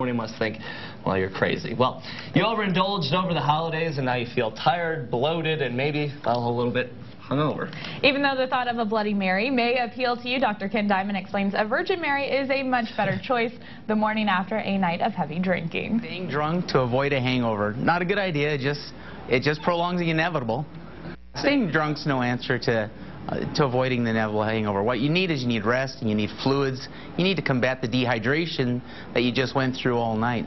You must think, well, you're crazy. Well, you overindulged over the holidays and now you feel tired, bloated, and maybe, well, a little bit hungover. Even though the thought of a Bloody Mary may appeal to you, Dr. Ken Diamond explains a Virgin Mary is a much better choice the morning after a night of heavy drinking. Staying drunk to avoid a hangover, not a good idea. It just prolongs the inevitable. Staying drunk's no answer to avoiding the inevitable hangover. What you need is you need rest and you need fluids. You need to combat the dehydration that you just went through all night.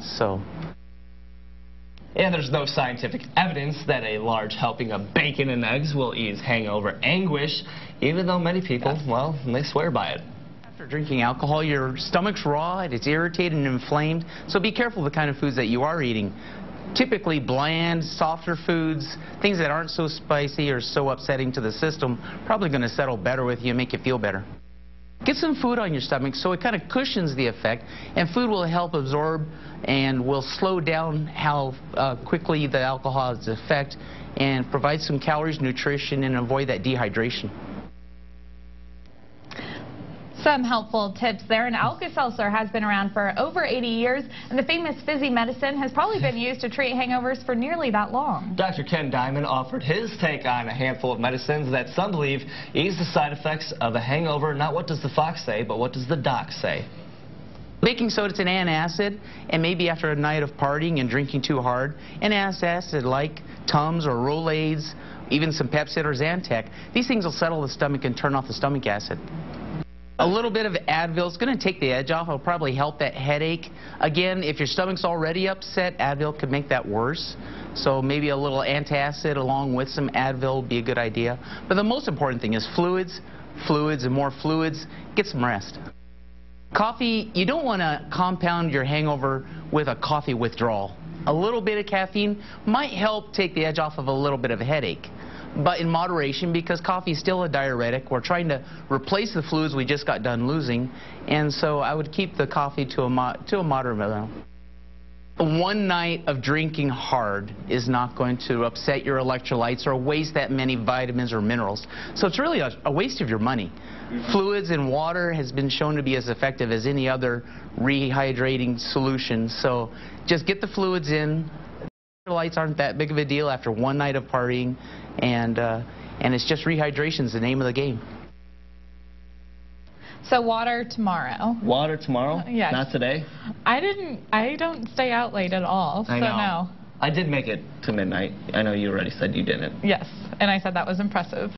And there's no scientific evidence that a large helping of bacon and eggs will ease hangover anguish, even though many people, well, they swear by it. After drinking alcohol, your stomach's raw, it's irritated and inflamed, so be careful of the kind of foods that you are eating. Typically bland, softer foods, things that aren't so spicy or so upsetting to the system, probably going to settle better with you and make you feel better. Get some food on your stomach so it kind of cushions the effect, and food will help absorb and will slow down how quickly the alcohol has effect and provide some calories, nutrition, and avoid that dehydration. Some helpful tips there. An Alka-Seltzer has been around for over 80 years, and the famous fizzy medicine has probably been used to treat hangovers for nearly that long. Dr. Ken Diamond offered his take on a handful of medicines that some believe ease the side effects of a hangover. Not what does the fox say, but what does the doc say? Baking soda, it's an antacid, and maybe after a night of partying and drinking too hard, an antacid like Tums or Rolaids, even some Pepcid or Zantac, these things will settle the stomach and turn off the stomach acid. A little bit of Advil is going to take the edge off. It'll probably help that headache. Again, if your stomach's already upset, Advil could make that worse. So maybe a little antacid along with some Advil would be a good idea. But the most important thing is fluids, and more fluids. Get some rest. Coffee, you don't want to compound your hangover with a coffee withdrawal. A little bit of caffeine might help take the edge off of a little bit of a headache, but in moderation, because coffee is still a diuretic. We're trying to replace the fluids we just got done losing, and so I would keep the coffee to a moderate amount. One night of drinking hard is not going to upset your electrolytes or waste that many vitamins or minerals. So it's really a waste of your money. Fluids and water has been shown to be as effective as any other rehydrating solution. So just get the fluids in. Electrolytes aren't that big of a deal after one night of partying, and it's just rehydration is the name of the game. So water tomorrow. Water tomorrow? Yes. Not today? I don't stay out late at all, so no. I did make it to midnight. I know you already said you didn't. Yes, and I said that was impressive.